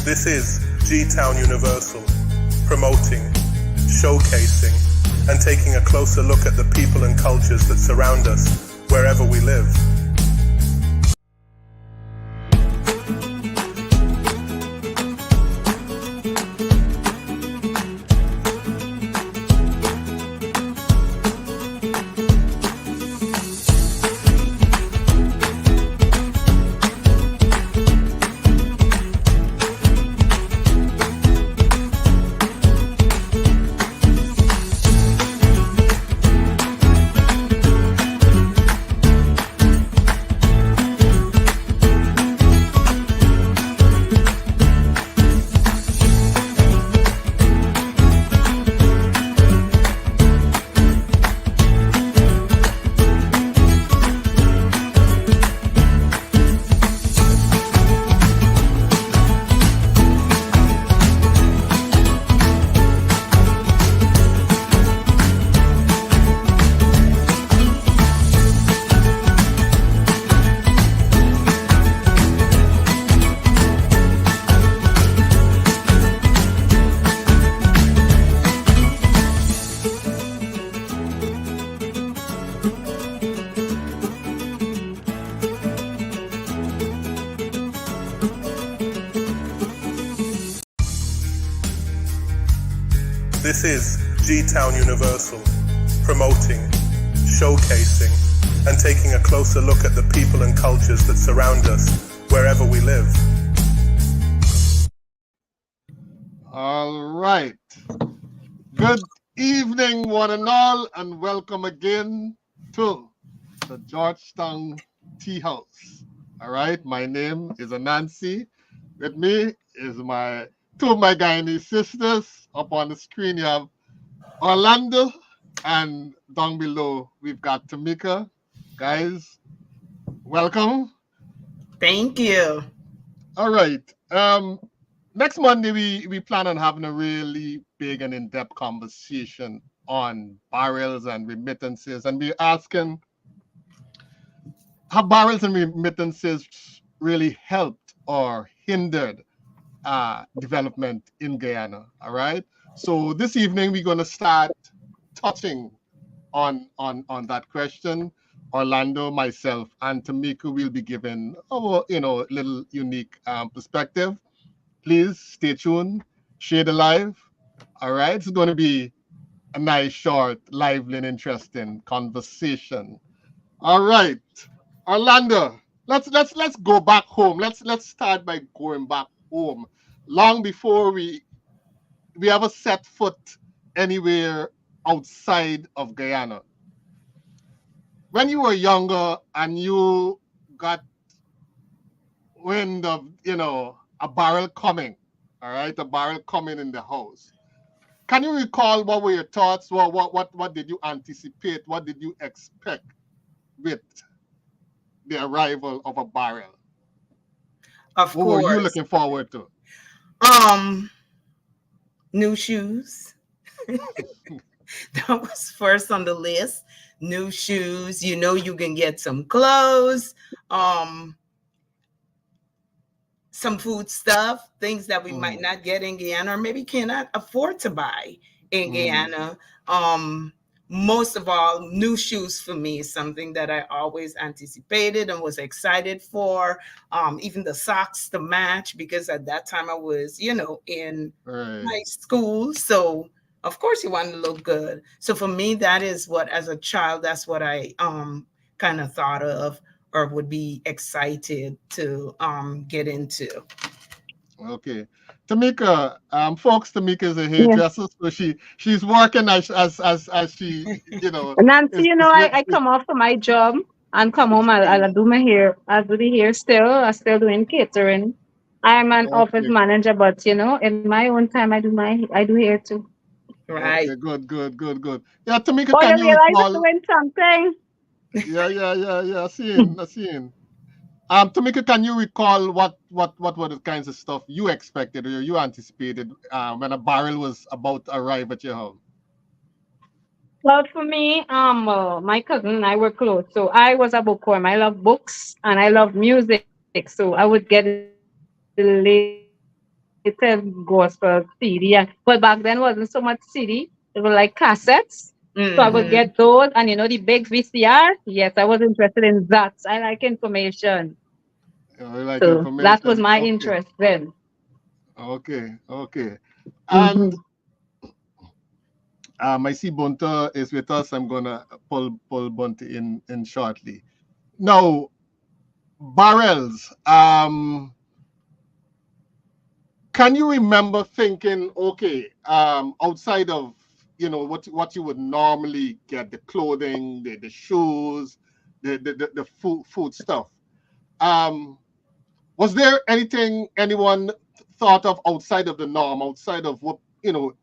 This is GTown Universal, promoting, showcasing, and taking a closer look at the people and cultures that surround us wherever we live. This is GTown Universal, promoting, showcasing, and taking a closer look at the people and cultures that surround us wherever we live. All right. Good evening, one and all, and welcome again to the Georgetown Tea House. All right. My name is Anansi. With me is two of my Guyanese sisters. Up on the screen, you have Orlando, and down below, we've got Tamika. Guys, welcome. Thank you. All right. Next Monday, we plan on having a really big and in-depth conversation on barrels and remittances. And we're asking, have barrels and remittances really helped or hindered development in Guyana? All right. So this evening we're going to start touching on that question. Orlando, myself, and Tamika will be given our little unique perspective. Please stay tuned, share the live. All right. It's going to be a nice, short, lively, and interesting conversation. All right, Orlando. Let's go back home. Let's start by going back home. Long before we ever set foot anywhere outside of Guyana. When you were younger and you got wind of, a barrel coming, all right, a barrel coming in the house. Can you recall what were your thoughts? What did you anticipate? What did you expect with the arrival of a barrel? Of course. What were you looking forward to? New shoes. That was first on the list. New shoes. You can get some clothes, some food stuff, things that we might not get in Guyana, or maybe cannot afford to buy in Guyana. Most of all, new shoes for me is something that I always anticipated and was excited for. Even the socks to match, because at that time I was, in high school. So of course you want to look good. So for me, that is what, as a child, that's what I kind of thought of or would be excited to get into. Okay. Tamika, folks, Tamika is a hairdresser, so she's working as she, Nancy, I come off from my job and come home. I'll do my hair. I'll do the hair still. I'm still doing catering. I'm an office manager, but in my own time, I do hair too. Right. Okay, good. Yeah, Tamika, Oh, can you you realize recall? I'm doing something? Yeah. Seeing. Tamika, can you recall what were the kinds of stuff you expected or you anticipated when a barrel was about to arrive at your home? Well, for me, my cousin and I were close. So I was a bookworm. I love books and I love music. So I would get the latest gospel CD. But back then wasn't so much CD. It was like cassettes. So I would get those, and the big VCR. Yes, I was interested in that. I like information. I like So that was information. my Okay. interest then. Okay. Mhm. And I see Bunta is with us. I'm gonna pull Bunta in shortly. Now, barrels. Can you remember thinking, okay, outside of what you would normally get, the clothing, the shoes, the food stuff. Was there anything anyone thought of outside of the norm, outside of what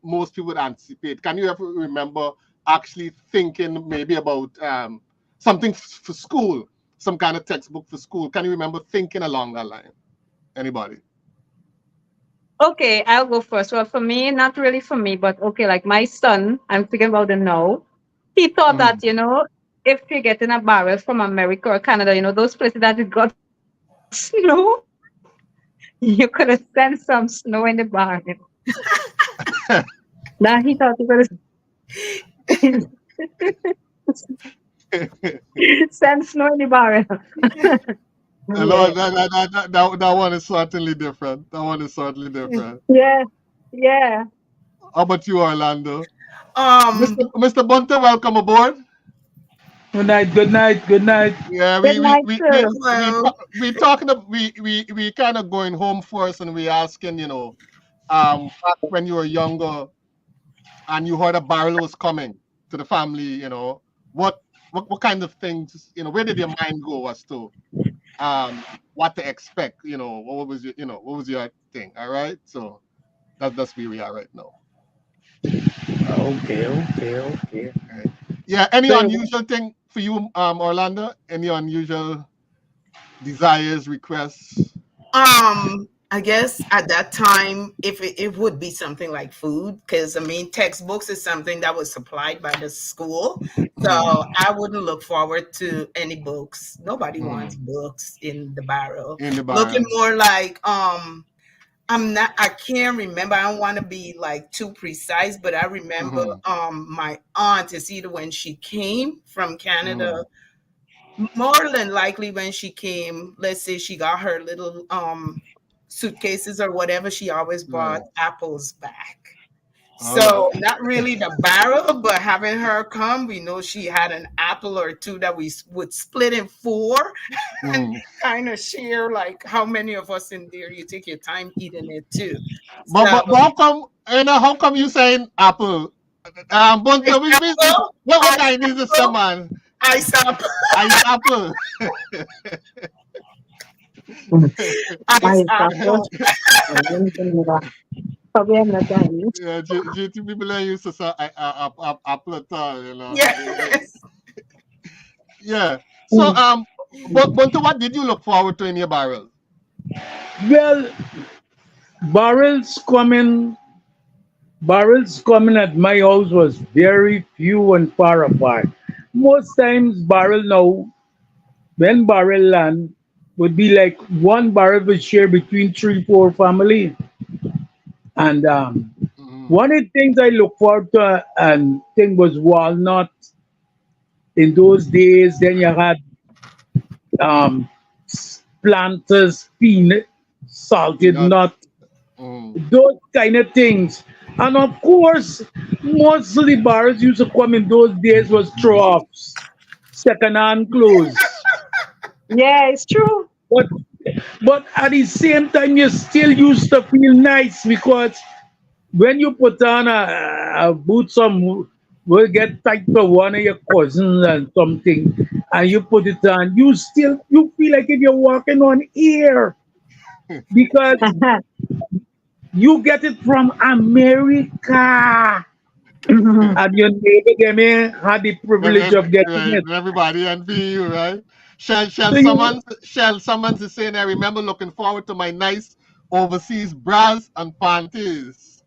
most people would anticipate? Can you ever remember actually thinking maybe about something for school, some kind of textbook for school? Can you remember thinking along that line? Anybody? Okay, I'll go first. Well, for me, not really for me, but okay, like my son, I'm thinking about him now. He thought that, if you're getting a barrel from America or Canada, those places that it got snow, you could have sent some snow in the barrel. Now he thought he could have send snow in the barrel. Hello, that one is certainly different. That one is certainly different. Yeah. How about you, Orlando? Um, Mr. Bunter, welcome aboard. Good night. Yeah, Good night, sir. we talking about we kind of going home first, and we asking, back when you were younger, and you heard a barrel was coming to the family, what kind of things, where did your mind go as to what to expect, what was your thing? All right, so that's where we are right now. Okay. All right. Yeah, any So, unusual thing for you, Orlando? Any unusual desires, requests? I guess at that time, if it would be something like food, because textbooks is something that was supplied by the school. So I wouldn't look forward to any books. Nobody wants books in the barrel. In the Looking barrel. more like I can't remember. I don't want to be like too precise, but I remember my aunt, is either when she came from Canada, more than likely when she came, let's say she got her little suitcases or whatever, she always brought apples back. So not really the barrel, but having her come, we know she had an apple or two that we would split in four and kind of share, like how many of us in there, you take your time eating it too. But how come you saying apple? Bunter, what kind is this, man? Ice apple. Ice apple. Ice apple. Probably I'm not done. Yeah, GT people are used to say apple at all, Yes. Yeah. So Bunter, what did you look forward to in your barrel? Well, barrels coming at my house was very few and far apart. Most times barrel now, when barrel land, would be like one barrel would share between 3-4 family. And one of the things I look forward to and think was walnut. In those days, then you had planters, peanut, salted nut, those kind of things. And of course, most of the bars used to come in those days was throw-offs, second-hand clothes. Yeah, it's true. But at the same time, you still used to feel nice because when you put on a boot, some will get tight for one of your cousins and something, and you put it on, you feel like if you're walking on air because you get it from America. And your neighbor them had the privilege of getting it. Everybody envy you, right? Shell someone's is saying, I remember looking forward to my nice overseas bras and panties.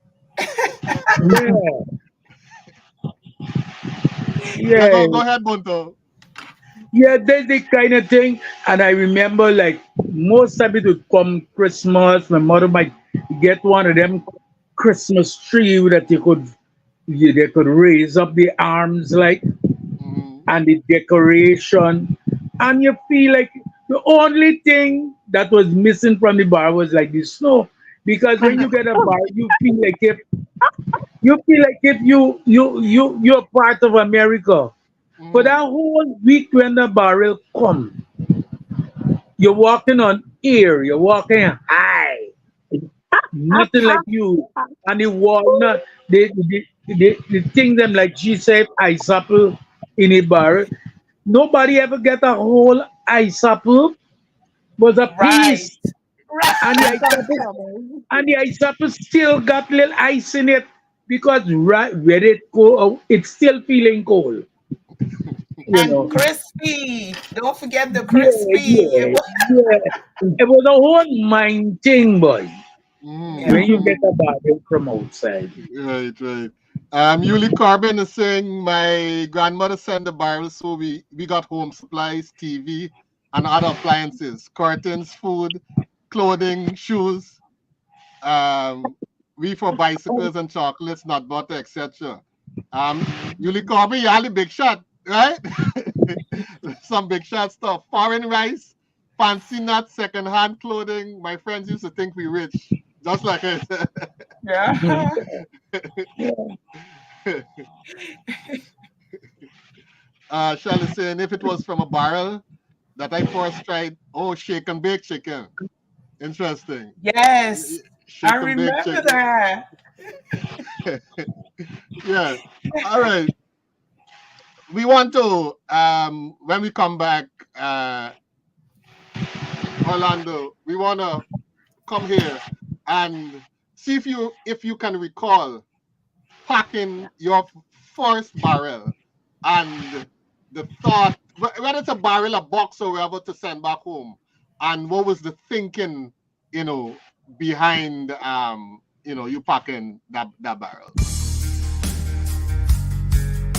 Yeah. Go ahead, Bunto. Yeah, that's the kind of thing. And I remember like most of it would come Christmas. My mother might get one of them Christmas tree that they could raise up the arms like and the decoration, and you feel like the only thing that was missing from the bar was like the snow, because when you get a bar, you're part of America. For that whole week when the barrel come, you're walking on air, you're walking high, nothing like you. And the walnut, the thing them like she said, ice apple in a bar. Nobody ever get a whole ice apple, was a Right. piece. And the ice apple still got little ice in it because right where it go, it's still feeling cold. You And know. crispy. Don't forget the Yeah, crispy. yeah, yeah. It was a whole mind thing, boy. Yeah. When you get a bottle from outside. Right, right. Yuli Carbon is saying my grandmother sent the barrel, so we got home supplies, TV, and other appliances, curtains, food, clothing, shoes. We for bicycles and chocolates, nut butter, etc. Yuli Carbon, you had a big shot, right? Some big shot stuff. Foreign rice, fancy nuts, second-hand clothing. My friends used to think we rich, just like I said. Yeah. Shell is saying if it was from a barrel that I first tried, oh, shake and bake chicken. Interesting. Yes. Shake I and bake remember chicken. that. Yeah. All right. We want to when we come back, Orlando, we want to come here and see if you can recall packing your first barrel and the thought, whether it's a barrel, a box, or whatever, to send back home, and what was the thinking, behind you packing that barrel.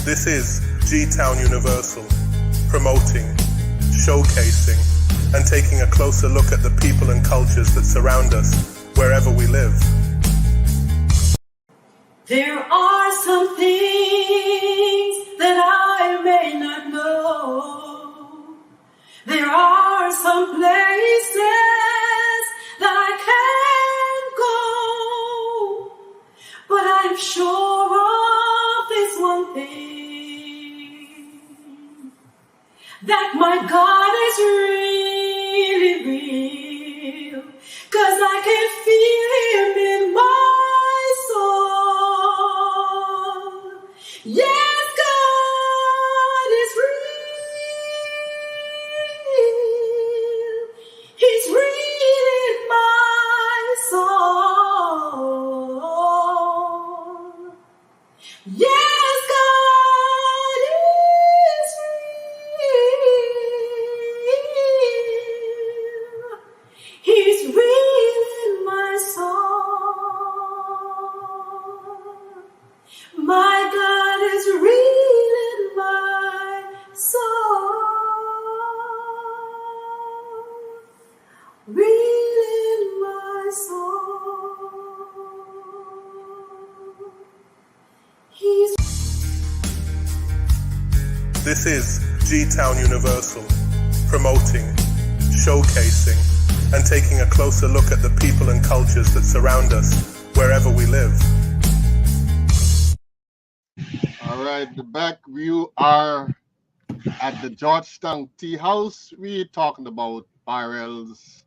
This is GTown Universal, promoting, showcasing, and taking a closer look at the people and cultures that surround us wherever we live. There are some things that I may not know. There are some places that I can't go. But I'm sure of this one thing, that my God is really real, 'cause I can feel him in my soul. Yes, God is real. He's real in my soul. Yes, God is real. He's real in my soul. My God is real in my soul. Real in my soul. He's This is GTown Universal, promoting, showcasing, and taking a closer look at the people and cultures that surround us wherever we live. All right, the back view are at the Georgetown Tea House. We're talking about barrels,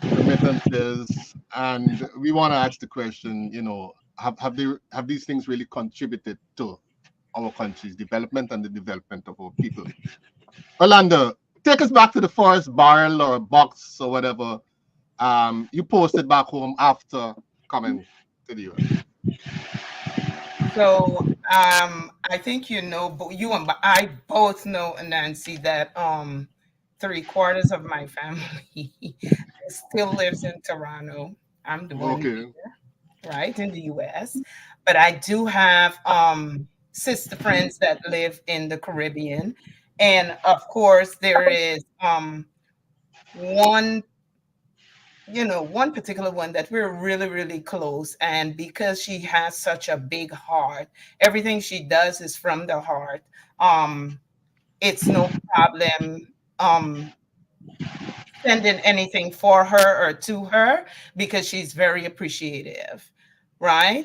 remittances, and we want to ask the question, have these things really contributed to our country's development and the development of our people? Orlando, take us back to the first barrel or a box or whatever you posted back home after coming to the US. So I think you and I both know, Nancy, that 3/4 of my family still lives in Toronto. I'm the one Okay. here, right, in the US. But I do have sister friends that live in the Caribbean. And of course, there is one one particular one that we're really, really close. And because she has such a big heart, everything she does is from the heart. It's no problem sending anything for her or to her because she's very appreciative, right?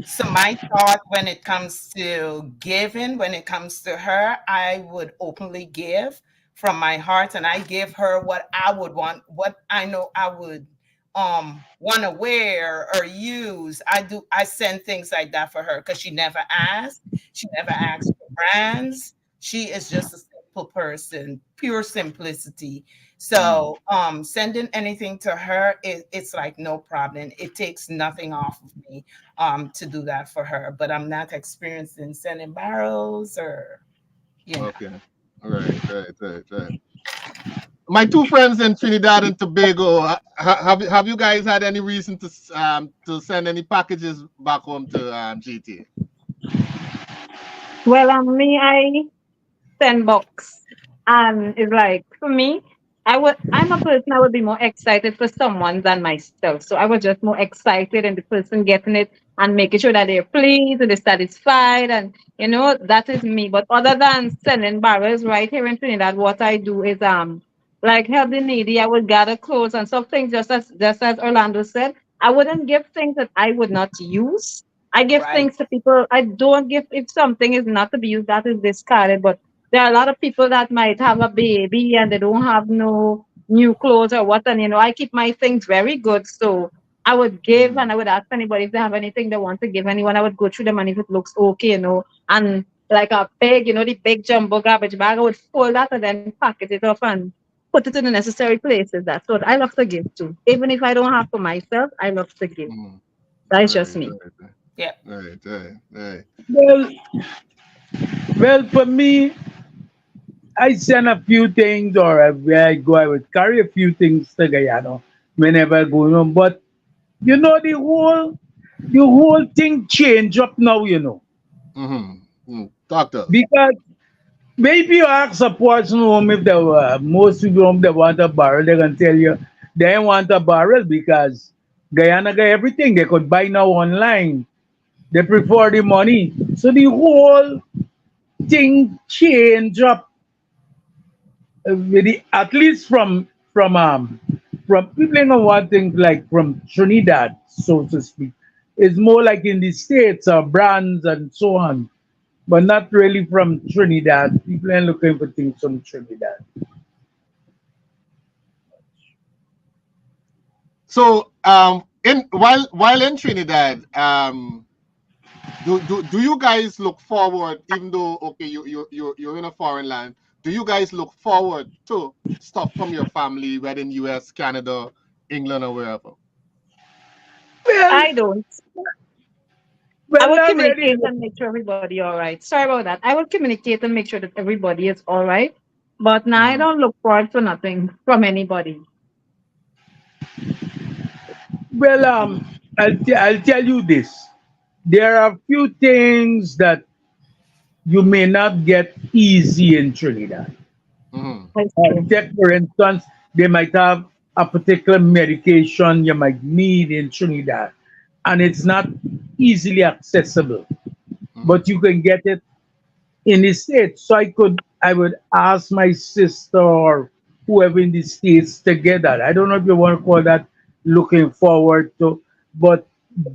So my thought when it comes to giving, when it comes to her, I would openly give from my heart, and I give her what I would want, what I know I would want to wear or use. I send things like that for her because she never asked. She never asked for brands. She is just a simple person, pure simplicity. So sending anything to her, it's like no problem. It takes nothing off of me to do that for her. But I'm not experienced in sending barrels or Okay. All right. My two friends in Trinidad and Tobago, have you guys had any reason to send any packages back home to GT? Well, me, I send box, and it's like for me, I'm a person I would be more excited for someone than myself. So I was just more excited and the person getting it and making sure that they're pleased and they're satisfied, and that is me. But other than sending barrels right here in Trinidad, what I do is like help the needy. I would gather clothes and some things, just as Orlando said. I wouldn't give things that I would not use. I give right, things to people. I don't give if something is not to be used, that is discarded. But there are a lot of people that might have a baby and they don't have no new clothes or what, and I keep my things very good. So I would give, and I would ask anybody if they have anything they want to give anyone. I would go through them, and if it looks okay, and like a big, the big jumbo garbage bag, I would fold that and then packet it off and put it in the necessary places. That's what I love to give to. Even if I don't have for myself, I love to give. That's just me. yeah, Right. Well, for me, I send a few things, or where I go, I would carry a few things to Guyana whenever I go home. But the whole thing change up now. Doctor. Because maybe you ask a person home if they were most people home they want a barrel, they can tell you they don't want a barrel because Guyana got everything they could buy now online. They prefer the money. So the whole thing change up at least from people in want things like from Trinidad, so to speak. It's more like in the States or brands and so on, but not really from Trinidad. People are looking for things from Trinidad. So in while in Trinidad, do you guys look forward, even though okay you're in a foreign land, do you guys look forward to stuff from your family, whether in US, Canada, England, or wherever? Well, I don't. I well, would not really. communicate and make sure everybody all right. Sorry about that. I would communicate and make sure that everybody is all right. But now I don't look forward to nothing from anybody. Well, I'll tell you this. There are few things that you may not get easy in Trinidad. That's true. Take for instance, they might have a particular medication you might need in Trinidad, and it's not easily accessible, but you can get it in the States. So I would ask my sister or whoever in the States to get that. I don't know if you want to call that looking forward to, but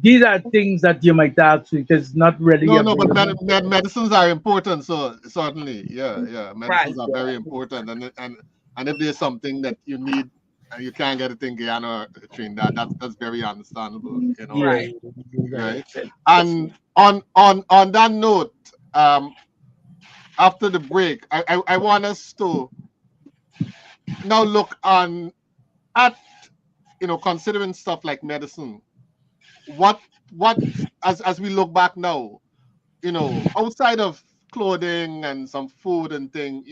these are things that you might ask because not really No, but available. medicines are important. So certainly, right. medicines are very important. And if there's something that you need and you can't get it in Guyana or Trinidad, that's very understandable. Yeah, Right. Right? And on that note, after the break, I want us to now look on at considering stuff like medicine. What as we look back now, outside of clothing and some food and thing,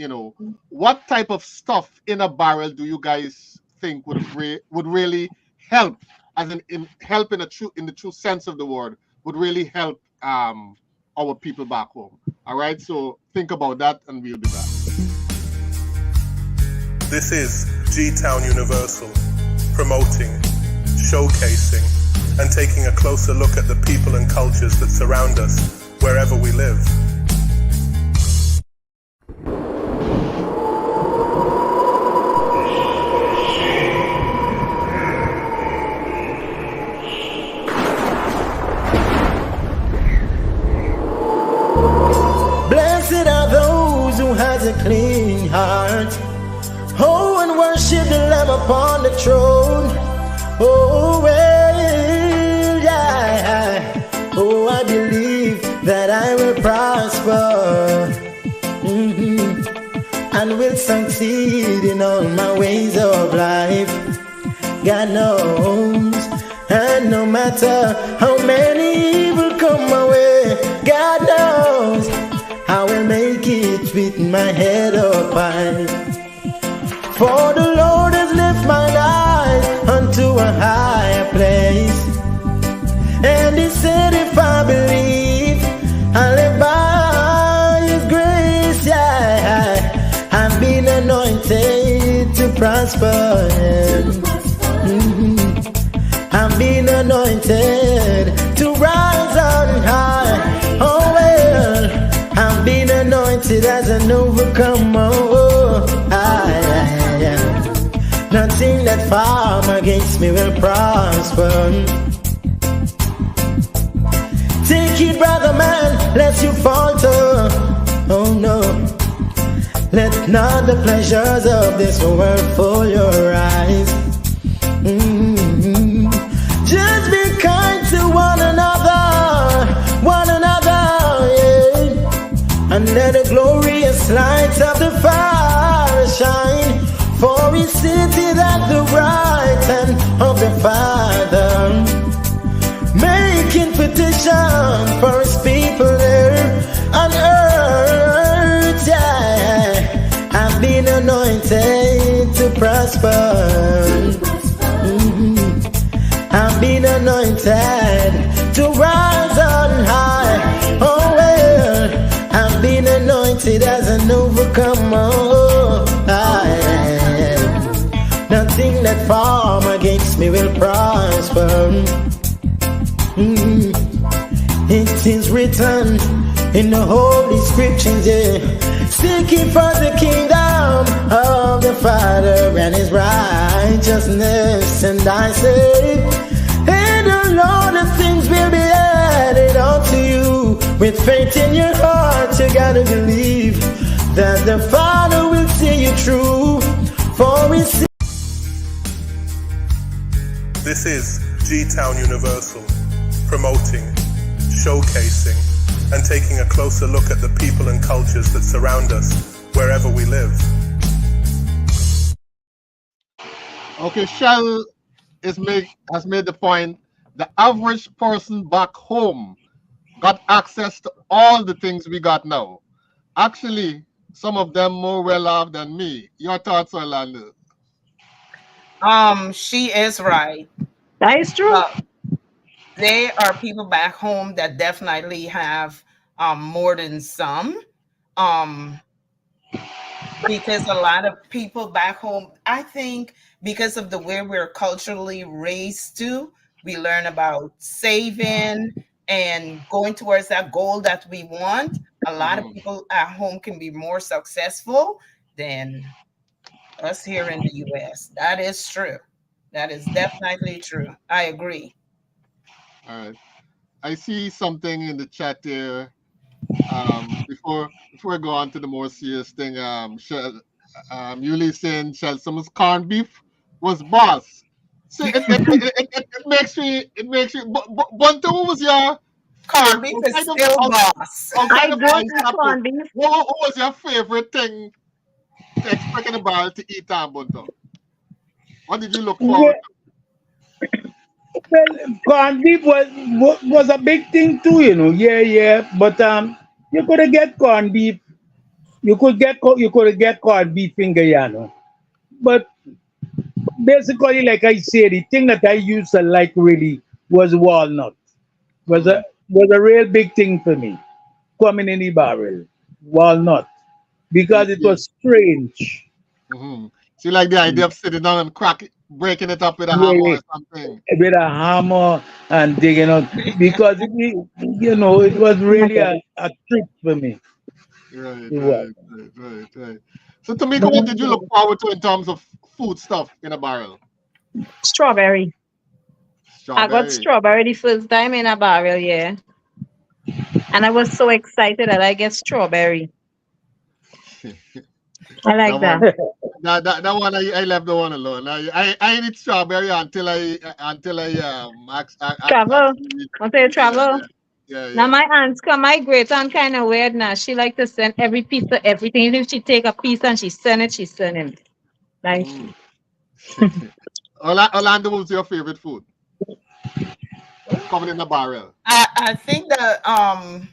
what type of stuff in a barrel do you guys think would really help, as help in the true sense of the word, would really help our people back home? All right, so think about that, and we'll be back. This is GTown Universal, promoting, showcasing, and taking a closer look at the people and cultures that surround us wherever we live. Blessed are those who has a clean heart. Oh, and worship the Lamb upon the throne. Oh, well, yeah. Oh, I believe that I will prosper. And will succeed in all my ways of life. God knows. And no matter how many will come my way, God knows I will make it with my head up high. For the Lord has lifted my eyes unto a higher place. And He said if I believe, I live by His grace. Yeah, I've been anointed to prosper. I've been anointed to rise on high. Oh well, I've been anointed as an overcomer. Oh, nothing that form against me will prosper. Take it, brother man, lest you falter. Oh no, let not the pleasures of this world fool your eyes. Just be kind to one another, yeah. And let the glorious light of the Father shine. For He seated at the right hand of the Father, making petition for His people there on earth. Yeah, I've been anointed to prosper. I've been anointed to rise on high. Oh well, I've been anointed as an overcomer. Nothing that form against me will prosper. It is written in the Holy Scriptures, yeah. Seek ye for the kingdom of the Father and His righteousness, and I say, and the Lord of things will be added unto you. With faith in your heart, you gotta believe that the Father will see you through. For we see. This is GTown Universal, promoting, showcasing, and taking a closer look at the people and cultures that surround us wherever we live. Okay, Shell has made the point. The average person back home got access to all the things we got now. Actually, some of them more well off than me. Your thoughts, Orlando? She is right. That is true. There are people back home that definitely have more than some. Because a lot of people back home, I think, because of the way we're culturally raised to, we learn about saving and going towards that goal that we want. A lot of people at home can be more successful than us here in the US. That is true. That is definitely true. I agree. All right. I see something in the chat there. Before I go on to the more serious thing, Yuli saying Chelsea's corned beef was boss. So it makes me Bunto, what was your Corned beef is still boss. I don't have corned beef. What was your favorite thing to expect in a bar to eat on Bunto? What did you look forward to? Well, corned beef was a big thing too, you know. Yeah. But you could get corned beef. You could get corned beef in Guyana. But basically, like I said, the thing that I used to like really was walnut. Was a real big thing for me. Coming in the barrel, walnut, because it was strange. So you like the idea of sitting down and breaking it up with a Yeah, hammer yeah, or something. with a hammer and digging out because it was really a treat for me. Right, It was. right, right, right, right. So, Tamika, what did you look forward to in terms of food stuff in a barrel? Strawberry. I got Strawberry. strawberry the first time in a barrel, yeah. And I was so excited that I get strawberry. I That like that. one, that one, I left the one alone. I eat strawberry until Travel. actually, Want to yeah, travel? yeah, yeah, Now yeah. my aunts come, my great aunt kind of weird now. She like to send every piece of everything. Even if she take a piece and she send it. Like Mm. Orlando, what was your favorite food? Coming in a barrel. I think the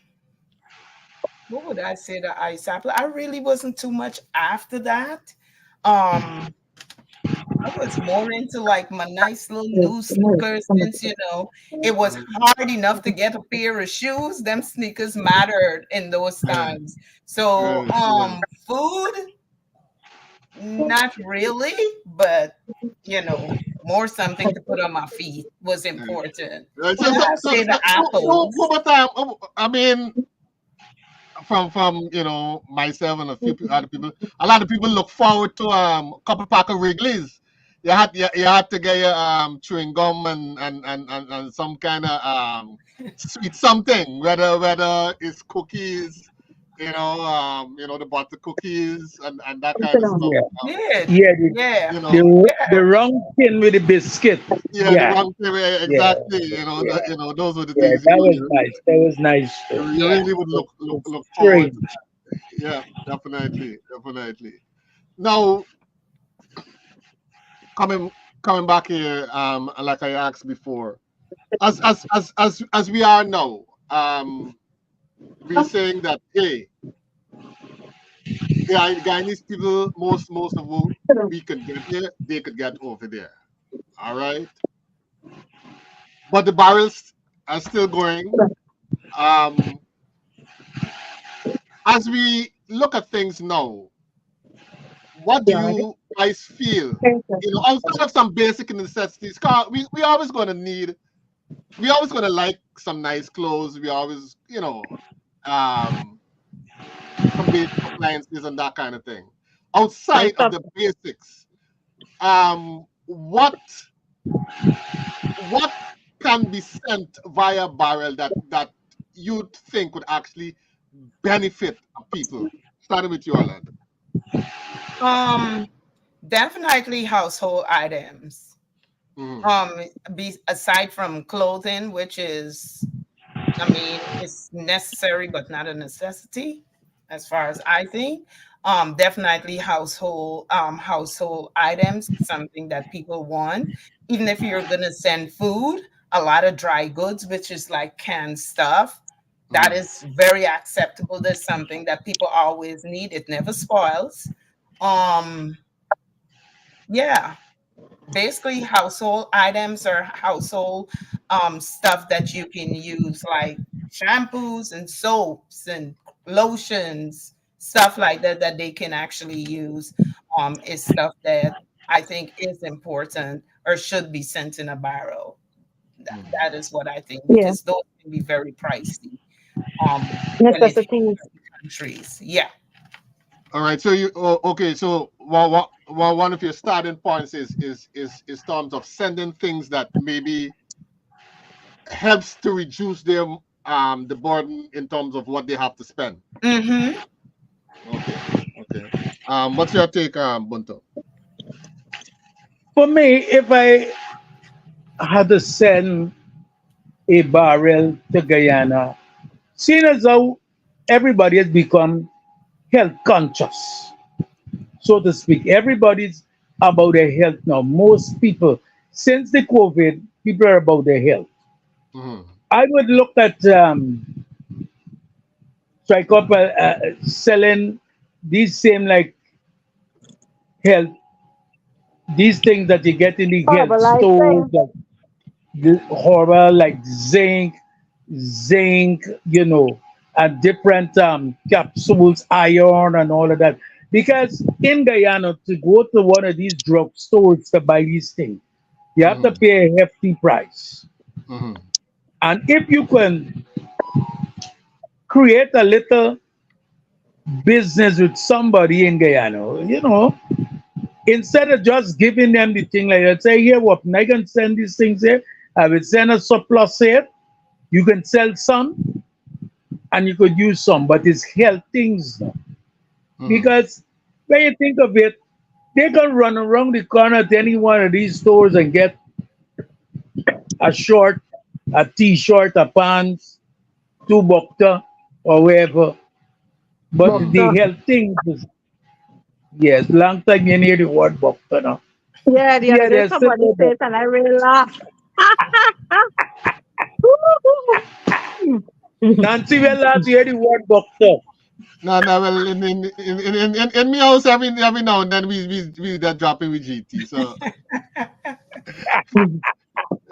what would I say, the ice apple? I really wasn't too much after that. Um I was more into like my nice little new sneakers since it was Mm. hard enough to get a pair of shoes. Them sneakers mattered in those times. So Right, right. food, not really, but more something to put on my feet was Right. important. Right. But I say the apples. But I mean, from myself and a few other people, a lot of people look forward to a couple pack of Wrigley's. You had to get your chewing gum and some kind of sweet something, whether it's cookies, the butter cookies and that kind of stuff. Yeah, Yeah, yeah. yeah, You know, The wrong thing with the biscuit. yeah, the Yeah, wrong thing, yeah, exactly. yeah, Those were the yeah. things That was nice. That was nice. you yeah. really would It's look forward strange. to. Yeah, definitely, definitely. Now, coming coming back here, like I asked before, as we are now, we're saying that hey, Guyanese people, most of what we could get here, they could get over there. All right, but the barrels are still going. Um, as we look at things now, what do you guys feel? Outside of some basic necessities, 'cause we always gonna need, we always gonna like some nice clothes. We always, um, some basic appliances and that kind of thing. and Outside of stuff. the basics, what can be sent via barrel that you think would actually benefit people? Starting with you, Orlando. Um, Definitely household items. Mhm. Be aside from clothing, which is, I mean, it's necessary but not a necessity, as far as I think. Definitely household items, something that people want. Even if you're gonna send food, a lot of dry goods, which is like canned stuff, that Mhm. is very acceptable. There's something that people always need. It never spoils. Um, yeah, basically household items or household stuff that you can use, like shampoos and soaps and lotions, stuff like that that they can actually use, is stuff that I think is important or should be sent in a barrel. That is what I think, Yeah. because those can be very pricey when it hits Necessities. certain countries. Yeah. All right. So okay. So one of your starting points is terms of sending things that maybe helps to reduce their the burden in terms of what they have to spend. Mm-hmm. Okay. Okay. What's your take, Bunto? For me, if I had to send a barrel to Guyana, seeing as how everybody has become health conscious, so to speak, everybody's about their health now. Most people, since the COVID, people are about their health. Mm-hmm. I would look at strike up selling these same like health, these things that you get in the health Herbalife stores, thing. like the horror, like zinc, and different capsules, iron, and all of that. Because in Guyana, to go to one of these drugstores to buy these things, you have to pay a hefty price. Mhm. And if you can create a little business with somebody in Guyana, instead of just giving them the thing like that, say, here, what, I can send these things here, I will send a surplus here, you can sell some and you could use some, but it's health things now. Because when you think of it, they can run around the corner to any one of these stores and get a short, a t-shirt, a pants, two bukta, or wherever. But the Doctor. health things is, yes, long time you hear the word bukta now. Yeah, the other Yeah, day there's still somebody no said it and I really laughed. Nancy will last hear the word bukta. No, no. Well, in me house every now and then we that dropping with GT. So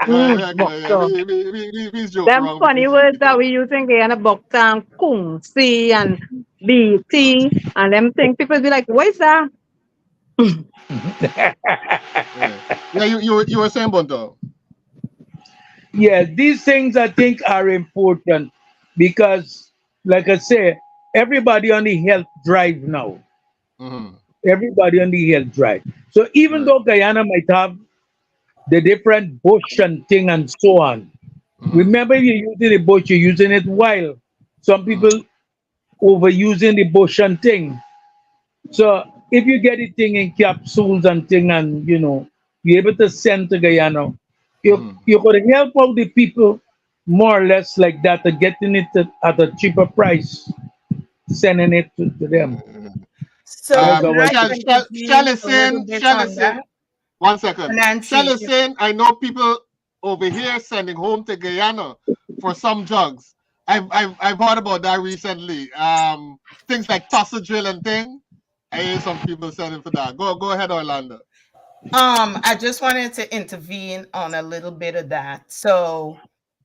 yeah, Doctor. we joke Them around with funny GT words that because we use in Guyana, Boktan, Kung, C, and BT, and them things, people be like, what is that? yeah, yeah. You were saying Bonto. Yeah, these things I think are important because, like I say, everybody on the health drive now. Mm-hmm. Everybody on the health drive. So even Right. though Guyana might have the different bush and thing and so on, Mm-hmm. remember you're using the bush, you're using it wild. Some Mm-hmm. people overusing the bush and thing. So if you get it thing in capsules and thing and you're able to send to Guyana, Mm-hmm. you could help out the people more or less like that, getting it at a cheaper price, sending it to them. So That's can our I Shell, intervene a little bit Shell on is saying, that? 1 second. Shell Nancy, is saying, I know people over here sending home to Guyana for some drugs. I've heard about that recently. Things like tussle drill and thing. I hear some people sending for that. Go ahead, Orlando. I just wanted to intervene on a little bit of that. So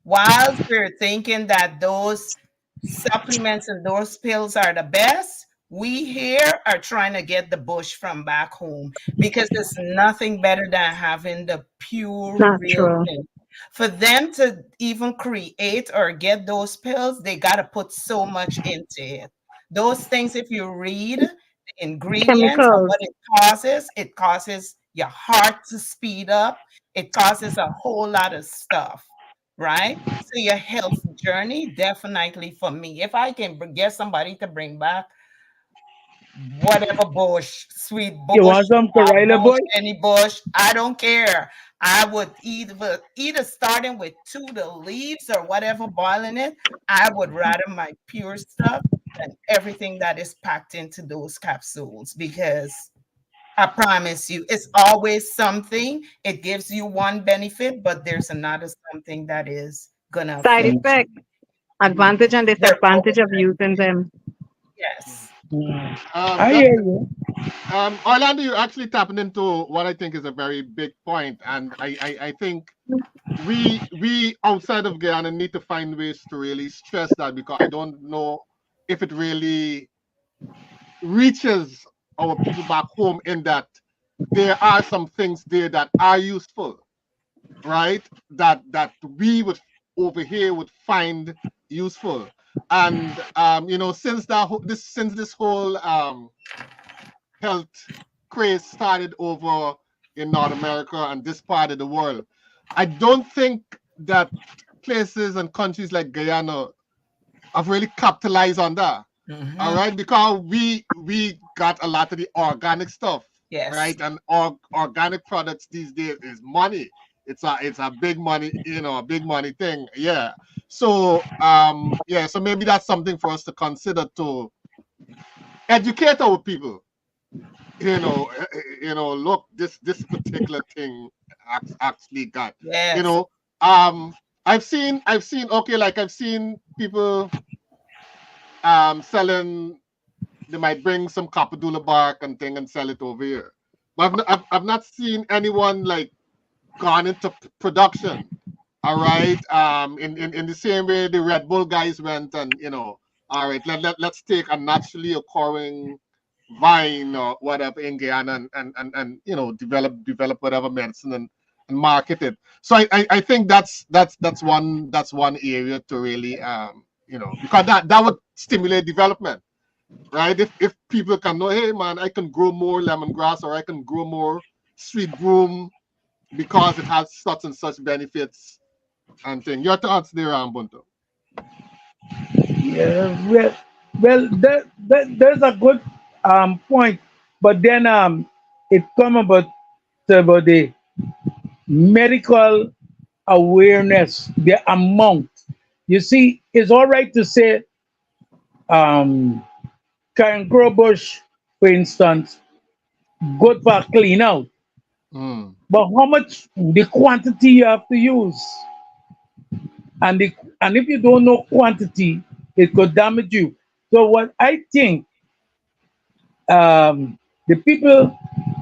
while we're thinking that those supplements and those pills are the best, we here are trying to get the bush from back home because there's nothing better than having the pure, real Natural. thing. For them to even create or get those pills, they got to put so much into it. Those things, if you read the ingredients and Chemicals. what it causes your heart to speed up, it causes a whole lot of stuff, right? So your health journey, definitely for me. If I can get somebody to bring back whatever bush, sweet You bush, want some hot Karela bush, boy? any bush, I don't care. I would either starting with the leaves or whatever, boiling it. I would rather my pure stuff than everything that is packed into those capsules because I promise you, it's always something. It gives you one benefit, but there's another something that is gonna Side affect Mm. you. effect. Advantage and They're disadvantage always of using them. yes. Mm. I That hear you. Orlando, you're actually tapping into what I think is a very big point, and I think we outside of Guyana need to find ways to really stress that because I don't know if it really reaches our people back home in that there are some things there that are useful, right? That we would over here would find useful, and since this whole health craze started over in North America and this part of the world, I don't think that places and countries like Guyana have really capitalized on that. All Mhm. right, because we got a lot of the organic stuff, Yes. right? And organic products these days is money. It's a big money, a big money thing. Yeah. So yeah, so maybe that's something for us to consider to educate our people. Look, this particular thing actually got, you Yes. know, um, I've seen okay, like I've seen people selling. They might bring some capadula bark and thing and sell it over here. But I've not seen anyone like gone into production. All right. In the same way the Red Bull guys went and all right, let's take a naturally occurring vine or whatever in Guyana and develop whatever medicine and market it. So I think that's one area to really because that would stimulate development, right? If people can know, hey man, I can grow more lemongrass or I can grow more sweet broom because it has such and such benefits and thing. Your thoughts there, Bunto? Yeah, there's a good point, but then it come about the medical awareness, the amount. You see, it's all right to say um kangaroo bush, for instance, good for clean out, Mm. but how much the quantity you have to use, and if you don't know quantity, it could damage you. So what I think, the people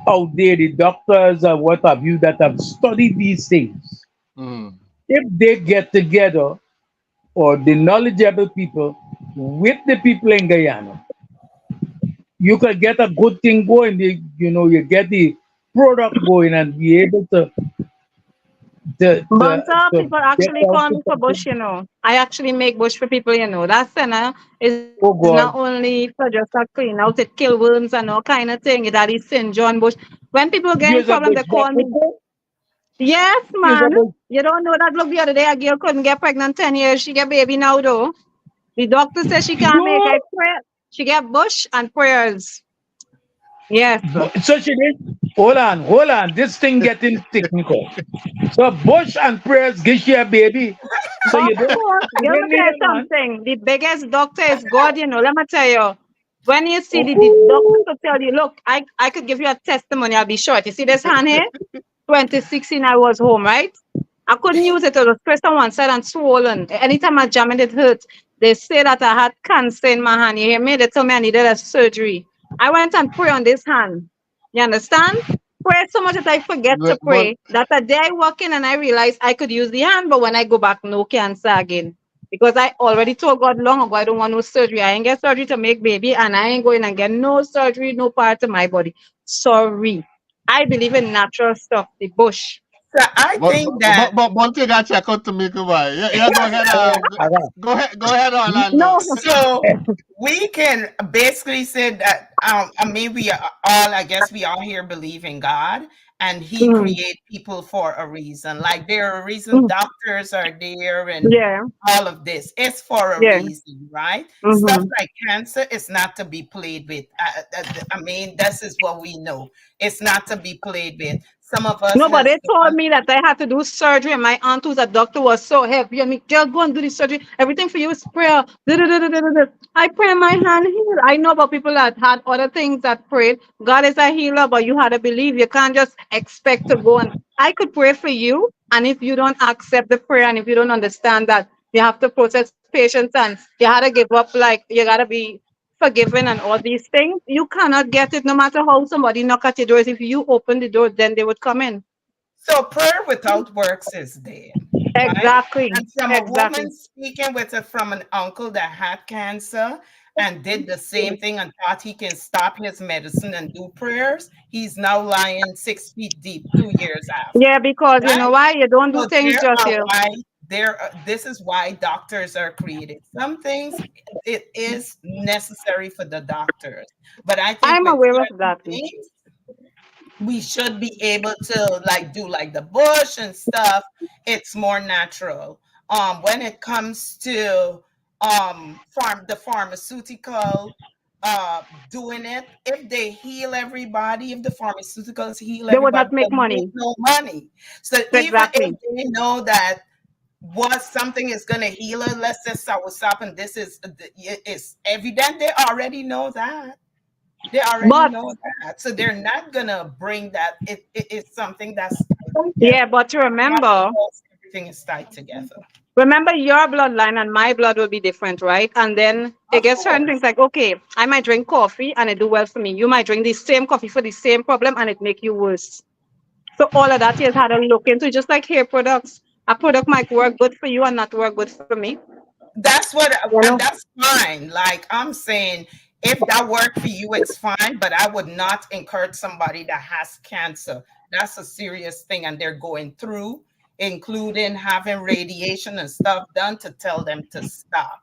out there, the doctors or what have you that have studied these things, Mm. if they get together, or the knowledgeable people with the people in Guyana, you could get a good thing going. You get the product going and be able Bunta, to people get actually out call to me for bush, something. you know. I actually make bush for people, you know. That center is Oh not God, only for just a clean out, it kill worms and all kind of thing. That is St. John bush. When people get in use a problem, they bush call back me. before. Yes, Use a man. bush. You don't know that look the other day, a girl couldn't get pregnant 10 years. She get baby now though. The doctor says she can't make No. I pray. She get bush and prayers. Yes. So she did. Hold on. This thing getting technical. So bush and prayers gives you a baby. So Of you don't course. you Girl, let don't me tell need you a man. something. The biggest doctor is God, you know. Let me tell you. When you see the doctor Oh, to tell you, look, I could give you a testimony, I'll be short. You see this hand here? 2016, I was home, right? I couldn't use it. It was pressed on one side and swollen. Anytime I jam it, it hurt. They say that I had cancer in my hand. You hear me? They told me I needed a surgery. I went and pray on this hand. You understand? Pray so much that I forget to But pray. That a day I walk in and I realized I could use the hand, but when I go back, no cancer again. Because I already told God long ago I don't want no surgery. I ain't get surgery to make baby, and I ain't going and get no surgery, no part of my body. Sorry. I believe in natural stuff, the bush. So I but think that one thing I check out to make a why. Yeah, go ahead. Go ahead, Orlando. No, so we can basically say that I mean we are all I guess we all here believe in God and he mm, create people for a reason. Like there are reasons mm, doctors are there and yeah, all of this. It's for a yeah. reason, right? Stuff Mm-hmm. like cancer is not to be played with. I mean, this is what we know. It's not to be played with. Some of us No, but has they told me that I had to do surgery, and my aunt, who's a doctor, was so happy. I mean, girl, go and do the surgery. Everything for you is prayer. I pray my hand healed. I know about people that had other things that prayed. God is a healer, but you had to believe. You can't just expect to go and I could pray for you, and if you don't accept the prayer, and if you don't understand that, you have to process patience, and you had to give up. Like you gotta be forgiven and all these things. You cannot get it no matter how somebody knock at your doors. If you open the door, then they would come in. so prayer without works is dead, right? Exactly. And from a woman Exactly. speaking with it from an uncle that had cancer and did the same thing and thought he can stop his medicine and do prayers, he's now lying 6 feet deep 2 years Yeah, after, because you know right? why you don't do So things there just are here. why there. This is why doctors are created. Some things it is necessary for the doctors, but I think I'm with aware of certain that. things we should be able to like do like the bush and stuff. It's more natural. When it comes to the pharmaceutical uh doing it, if they heal everybody, if the pharmaceuticals heal They would everybody, not make they'll make money. no money. So even if Exactly. they know that what something is going to heal her, let's just soursop, and this is evident, they already know that. They already But know that. So they're not gonna bring that. It's something that's tied together. yeah, but Not remember, because everything is tied together. remember your bloodline and my blood will be different, right? And then it Of gets certain things course. like, okay, I might drink coffee and it do well for me. You might drink the same coffee for the same problem and it make you worse. So all of that you had to look into, just like hair products. A product might work good for you and not work good for me. That's what You and know? that's fine. Like I'm saying, If that worked for you, it's fine, but I would not encourage somebody that has cancer. That's a serious thing, and they're going through, including having radiation and stuff done, to tell them to stop.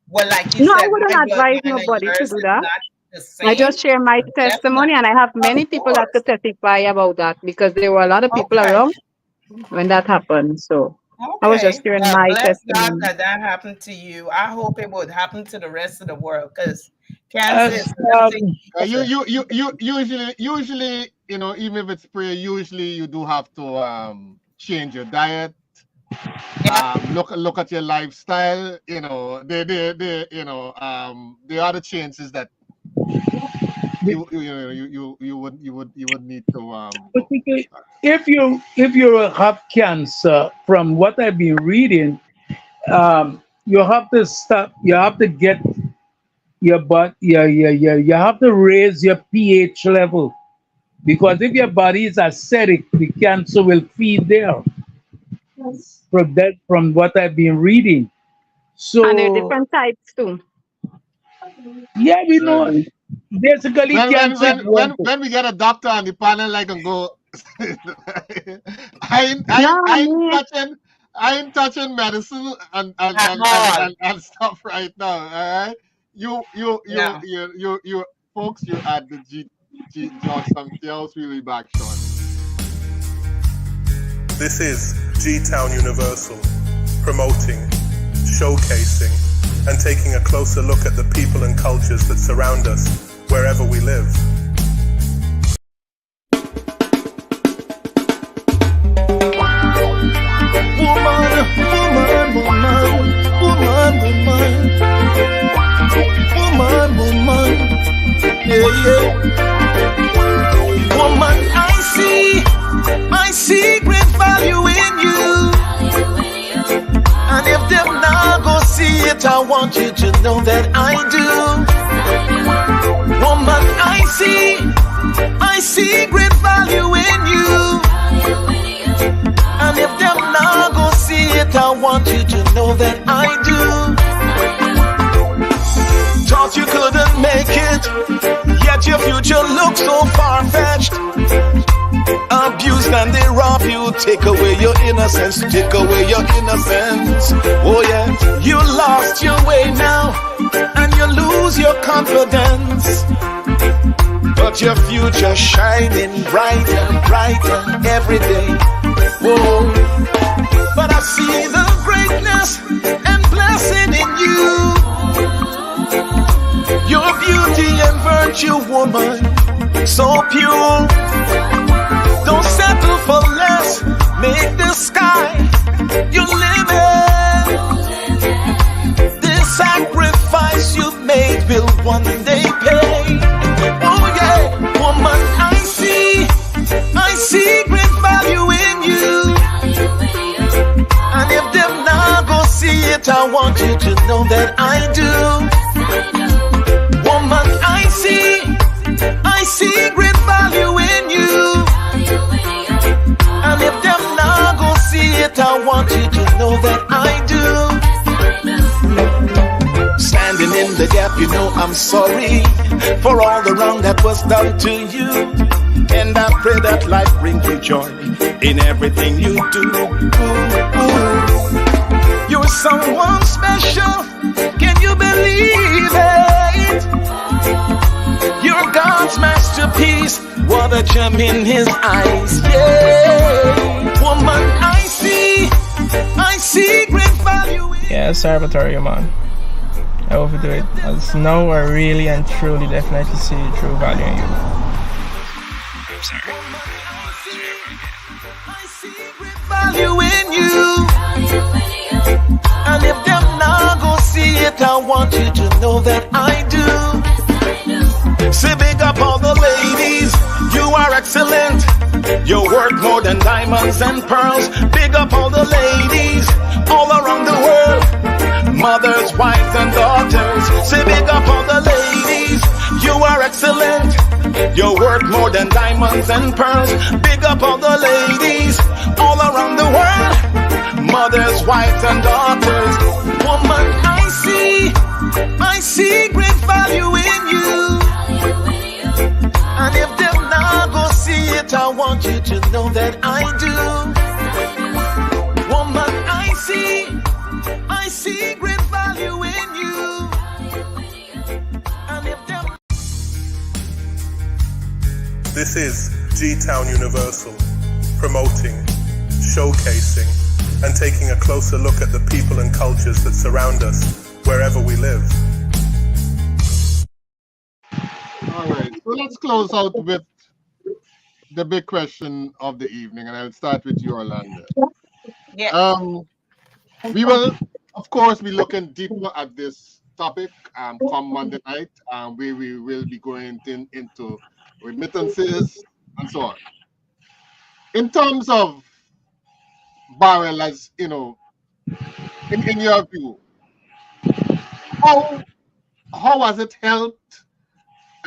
Well, like you No, I said, wouldn't my advise bloodline and nobody to yours do is that. not the same. I just share my testimony, and I have many people that could testify about that, because there were a lot of people around when that happened. So I was just sharing my bless God testimony. that happened to you. I hope it would happen to the rest of the world, because cancer is something. Usually, you know, even if it's prayer, usually you do have to change your diet. Look at your lifestyle. You know, there are the chances that you would need to if you have cancer, from what I've been reading, you have to stop. You have to get your you have to raise your pH level, because if your body is acidic, the cancer will feed there. From what I've been reading. So, and there are different types too. Yeah, we know. Basically, when we get a doctor on the panel, like and go, I ain't touching medicine and stuff right now. All right, you folks, you're at the Georgetown. We'll be back shortly. This is GTown Universal, promoting, showcasing, and taking a closer look at the people and cultures that surround us wherever we live. Woman, I see great value in you. And if them now go see it, I want you to know that I do. Woman, I see great value in you. And if them now go see it, I want you to know that I do. Thought you couldn't make it, yet your future looks so far-fetched. Abused and they rob you, take away your innocence, take away your innocence. Oh yeah, you lost your way now, and you lose your confidence. But your future shining brighter, brighter every day. Whoa, but I see the greatness and blessing in you. Your beauty and virtue, woman, so pure. Don't settle for less, make the sky your limit. The sacrifice you made will one day pay. Oh yeah, woman, I see great value in you. And if them now go see it, I want you to know that I do. Woman, I see great value in you. And if them now go see it, I want you to know that I do. Standing in the gap, you know I'm sorry for all the wrong that was done to you. And I pray that life brings you joy in everything you do. Ooh, ooh. You're someone special, can you believe it? You're God's masterpiece, what a gem in his eyes, yeah. Woman, I see great value in. Yeah, sorry about that, man. I overdo it. As now I really and truly definitely see true value in you. I'm sorry. I see great value in you. And if them now go see it, I want you to know that I do. Say big up all the ladies, you are excellent. You work more than diamonds and pearls. Big up all the ladies all around the world, mothers, wives and daughters. Say big up all the ladies, you are excellent. You work more than diamonds and pearls. Big up all the ladies all around the world, mothers, wives and daughters. Woman, I see great value in you. And if them not go see it, I want you to know that I do. Woman, I see great value in you. And if them... This is GTown Universal, promoting, showcasing, and taking a closer look at the people and cultures that surround us wherever we live. All right, so let's close out with the big question of the evening, and I'll start with you, Orlando. Yeah. We will, of course, be looking deeper at this topic come Monday night. We will be going into remittances and so on. In terms of barrel, as you know, in your view, how has it helped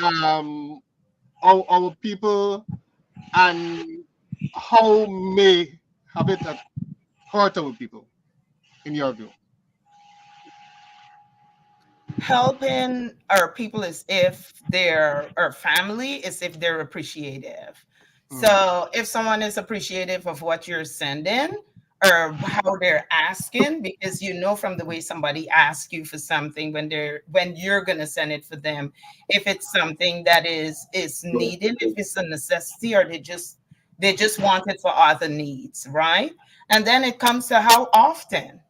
our people, and how may have it hurt our people, in your view? Helping our people is if they're our family, is if they're appreciative. So if someone is appreciative of what you're sending or how they're asking, because you know from the way somebody asks you for something when you're gonna send it for them, if it's something that is needed, if it's a necessity, or they just want it for other needs, right? And then it comes to how often,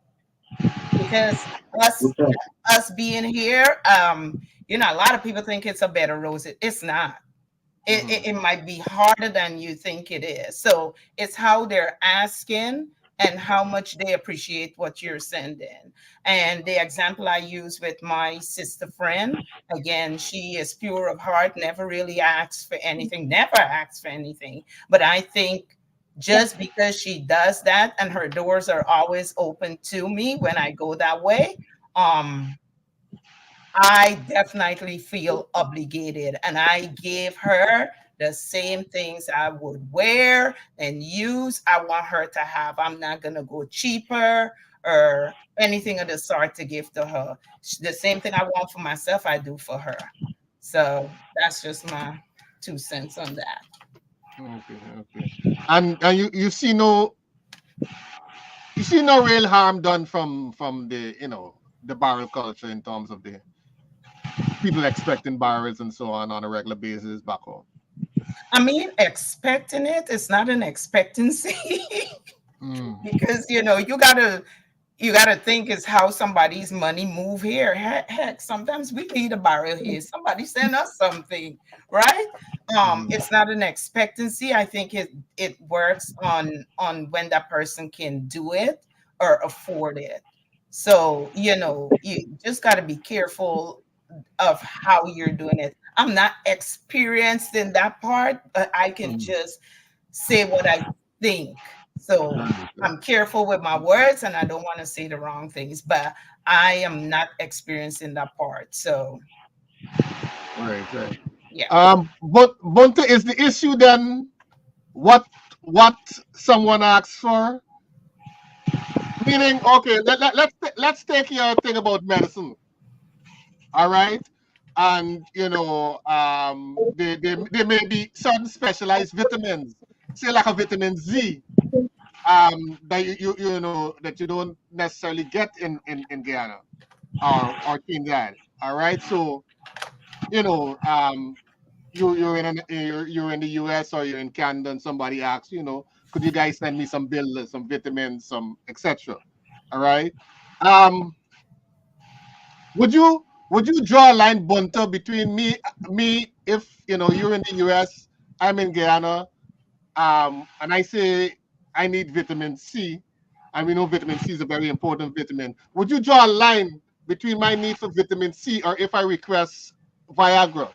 because us being here, you know, a lot of people think it's a bed of roses. It's not. It might be harder than you think it is. So it's how they're asking and how much they appreciate what you're sending. And the example I use with my sister friend, again, she is pure of heart, never really asks for anything, But I think just because she does that and her doors are always open to me when I go that way, I definitely feel obligated, and I give her the same things I would wear and use. I want her to have. I'm not going to go cheaper or anything of the sort to give to her. The same thing I want for myself, I do for her. So that's just my 2 cents on that. Okay. And you see no real harm done from the, you know, the barrel culture in terms of the people expecting barrels and so on a regular basis back home. I mean, expecting it is not an expectancy because, you know, you gotta think is how somebody's money move here. Heck, sometimes we need a barrel here. Somebody send us something, right? It's not an expectancy. I think it works on when that person can do it or afford it. So, you know, you just got to be careful of how you're doing it. I'm not experienced in that part, but I can just say what I think. So I'm careful with my words and I don't want to say the wrong things, but I am not experienced in that part. So right. Yeah. But Bunta, is the issue then what someone asks for? Meaning, okay, let's take your thing about medicine. All right. And you know, there may be certain specialized vitamins, say like a vitamin Z, that you know that you don't necessarily get in Guyana or Trinidad. All right. So, you know, you're in the US or you're in Canada and somebody asks, you know, could you guys send me some bills, some vitamins, some etc. All right. Would you draw a line, Bunta, between me if you know you're in the US, I'm in Guyana, and I say I need vitamin C, and we know vitamin C is a very important vitamin. Would you draw a line between my need for vitamin C or if I request Viagra?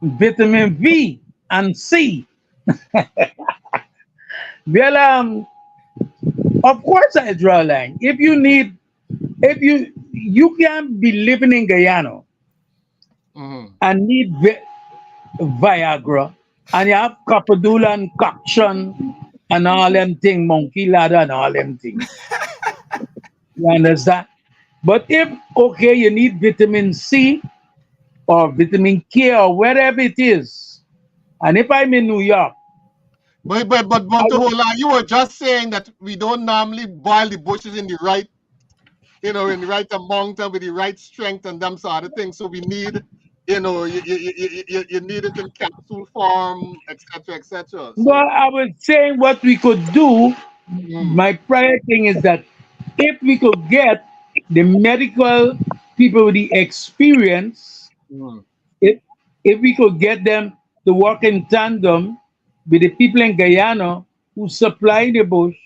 Vitamin V and C. Well, of course I draw a line. If you can't be living in Guyana and need Viagra, and you have Capadula and Coction and all them things, monkey ladder and all them things. You understand? But if okay, you need vitamin C or vitamin K or whatever it is, and if I'm in New York, But I to hold on, you were just saying that we don't normally boil the bushes in the right, in the right amount and with the right strength and them sort of things. So we need, you need it in capsule form, etc., etc. well, So, I was saying what we could do. mm, My prior thing is that if we could get the medical people with the experience, mm, if if we could get them to work in tandem with the people in Guyana who supply the bush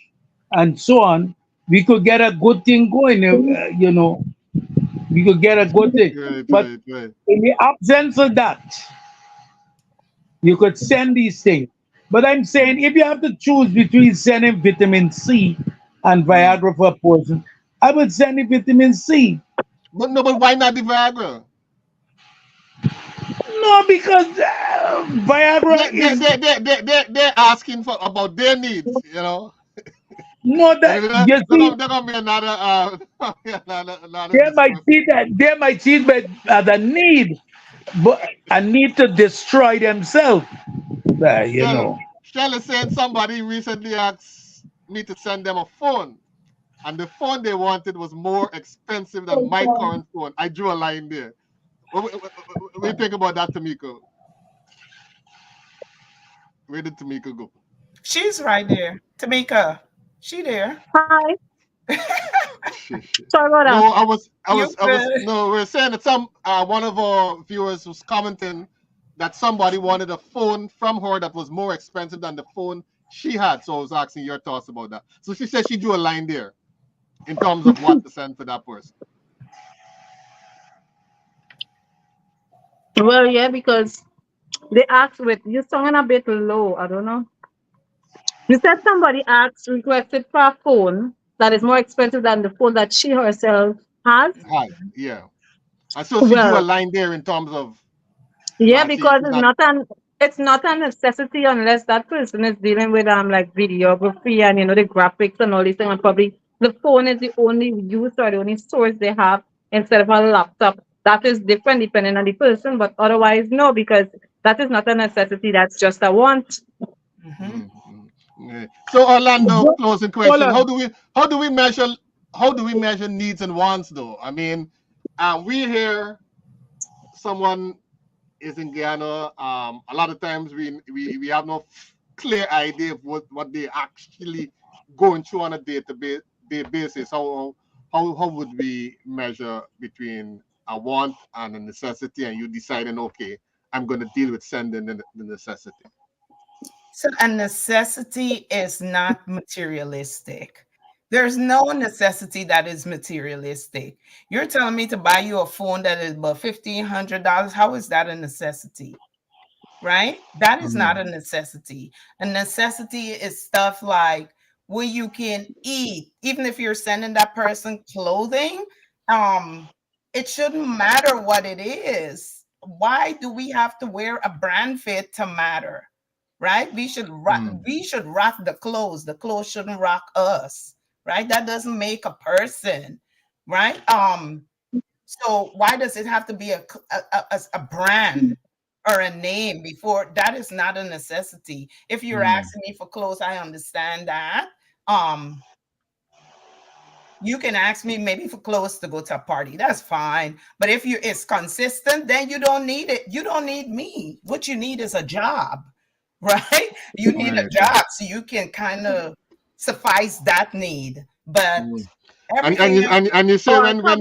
and so on, we could get a good thing going. We could get a good thing. right, But right, right. in the absence of that, you could send these things. But I'm saying if you have to choose between sending vitamin C and Mm. Viagra for a person, I would send the vitamin C. But no, but why not the Viagra? No, because Viagra is They're asking for about their needs, no And that you see. they're gonna be another another They might discussion. see that they might see but as a need, but a need to destroy themselves. You Shell know. Shell is saying somebody recently asked me to send them a phone, and the phone they wanted was more expensive than my current phone. I drew a line there. What do you think about that, Tamiko? Where did Tamiko go? She's right there. Tamika, she there. Hi. Shit, shit. Sorry about No, that. You good. no, we're saying that one of our viewers was commenting that somebody wanted a phone from her that was more expensive than the phone she had. So I was asking your thoughts about that. So she said she drew a line there in terms of what to send for that person. Well, yeah, because they asked with you sounding a bit low. I don't know. You said somebody asked requested for a phone that is more expensive than the phone that she herself has. Hi, yeah. And so she drew a Well, line there in terms of yeah, she because not. it's not a necessity unless that person is dealing with like videography and the graphics and all these things. And probably the phone is the only use or the only source they have instead of a laptop. That is different depending on the person, but otherwise no, because that is not a necessity. That's just a want. Mm-hmm. Mm, mm, yeah. So Orlando, closing Hold question: on. how do we measure needs and wants though? I mean, we hear someone is in Guyana. A lot of times we have no clear idea of what they actually going through on a day basis. How would we measure between a want and a necessity, and you deciding, okay, I'm going to deal with sending the necessity. So a necessity is not materialistic. There's no necessity that is materialistic. You're telling me to buy you a phone that is about $1,500. How is that a necessity? Right? That is not a necessity. A necessity is stuff like where you can eat, even if you're sending that person clothing. It shouldn't matter what it is. Why do we have to wear a brand fit to matter? Right? We should rock the clothes. The clothes shouldn't rock us. Right? That doesn't make a person. Right? So why does it have to be a brand or a name before? That is not a necessity. If you're asking me for clothes, I understand that. You can ask me maybe for clothes to go to a party. That's fine. But if it's consistent, then you don't need it. You don't need me. What you need is a job, right? You need a Right, right. job so you can kind of suffice that need. But And everything else, you say Or some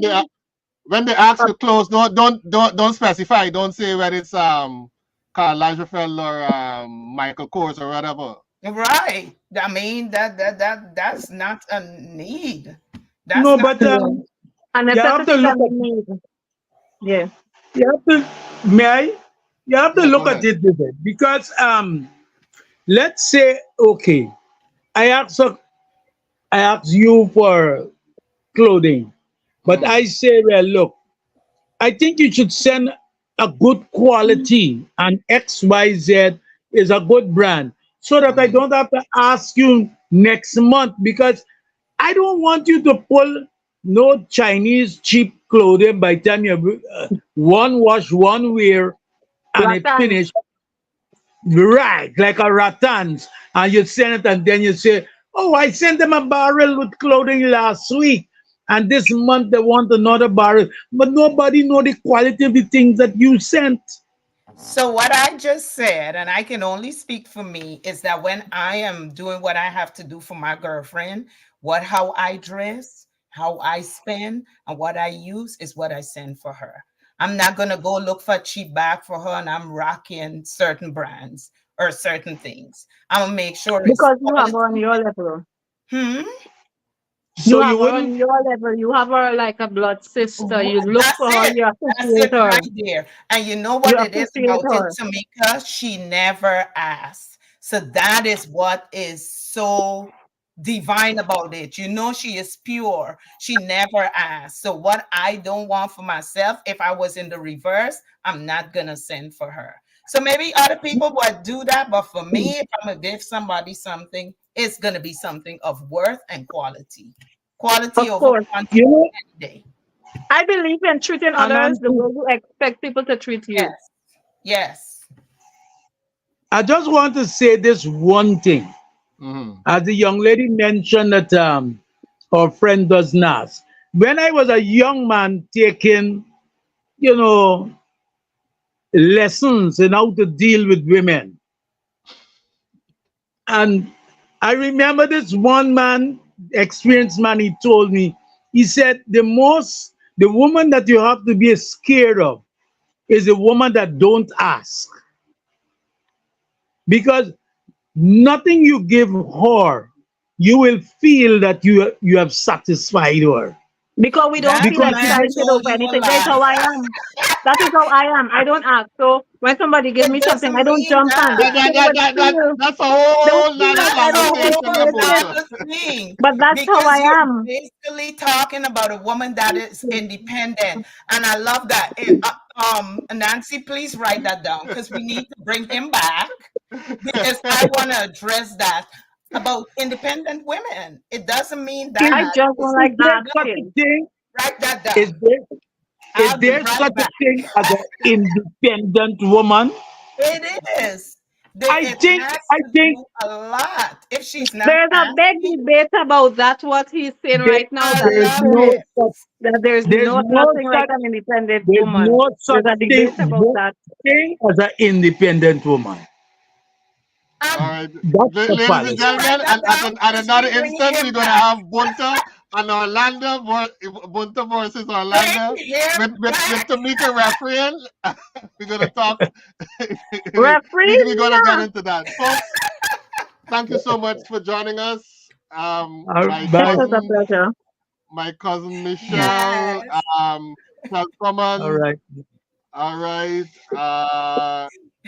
when they ask uh, for clothes, don't specify. Don't say whether it's Karl Lagerfeld or Michael Kors or whatever. right? I mean that's not a need. That's No, not. but yeah. A you have to necessity look that at we need. Yeah. you have to may I? You have to Yeah, go look at ahead. it this way because let's say okay, I ask I ask you for clothing, but Mm, I say, well, look, I think you should send a good quality and XYZ is a good brand so that I don't have to ask you next month because I don't want you to pull no Chinese cheap clothing. By the time you one wash, one wear, and it Rattan. finish right like a rattans, and you send it, and then you say, "Oh, I sent them a barrel with clothing last week, and this month they want another barrel," but nobody know the quality of the things that you sent. So what I just said, and I can only speak for me, is that when I am doing what I have to do for my girlfriend, how I dress, how I spend, and what I use is what I send for her. I'm not gonna go look for a cheap bag for her and I'm rocking certain brands or certain things. I'm gonna make sure it's Because you have her on quality. your level. Hmm? So You you have her on wouldn't. your level. You have her like a blood sister. You look That's for her. it. You That's appreciate it her. right there. And you know You what it is appreciate about it, her. Tamika? She never asked. So that is what is so divine about it. You know, she is pure. She never asked. So what I don't want for myself, if I was in the reverse, I'm not gonna send for her. So maybe other people would do that, but for me, if I'm gonna give somebody something, it's gonna be something of worth and quality. Quality Of over course. quantity You know, any day. I believe in treating and others the way you expect people to treat you. Yes. Yes. I just want to say this one thing. Mhm. As the young lady mentioned that her friend does NAS. When I was a young man taking, you know, lessons in how to deal with women, and I remember this one man, experienced man, he told me, he said, the woman that you have to be scared of is the woman that don't ask. Because nothing you give her, you will feel that you have satisfied her. Because we don't That feel Because man excited told over you a anything. That's lie. how I am. That is how I am. I don't ask. So when somebody gives It me something, I doesn't don't mean jump on. That, that. that, They that, would that, that, feel, that's a they would whole feel nother like I That's don't a have conversation whole about experience. it. nother thing But that's how because I you're am. basically talking about a woman that is independent, and I love that. Nancy, please write that down because we need to bring him back because I want to address that about independent women. It doesn't mean I that. just don't is like there such a asking. thing? Write that Is down. there is I'll be there right such a back. thing as an independent woman? It is. I It think has I to think do a lot. If she's not There's a big asking, debate about that, what he's saying there, right now, I that there's love no it. such that there's there's no no nothing like such an independent there's woman. no There's such a thing debate about that. as an independent woman. All Um, right, That's the ladies can and fact. you write gentlemen, that at, down? at Because another we bringing instance, we're him going to back. have Bunta and Orlando, Bunta versus Bring Orlando, him with back. Tamika refereeing. We're going to talk. Referee, We're going to get into that. Folks, thank you so much for joining us. My it Bye. was a pleasure. Michelle, Yes. All Common, right. all right,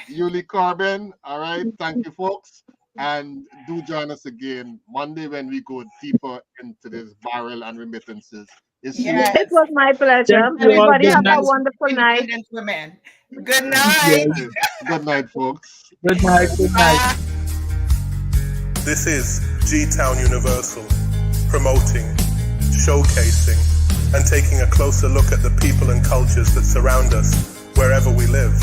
Yuli Corbin, all right. Thank you, folks. And do join us again Monday when we go deeper into this barrel and remittances issue. It Yes. was my pleasure. Thank you all. Everybody Good have a night. wonderful night. Independent women. Good Yeah. night. Good night, folks. Good night. Good night. Bye. This is GTown Universal, promoting, showcasing, and taking a closer look at the people and cultures that surround us wherever we live.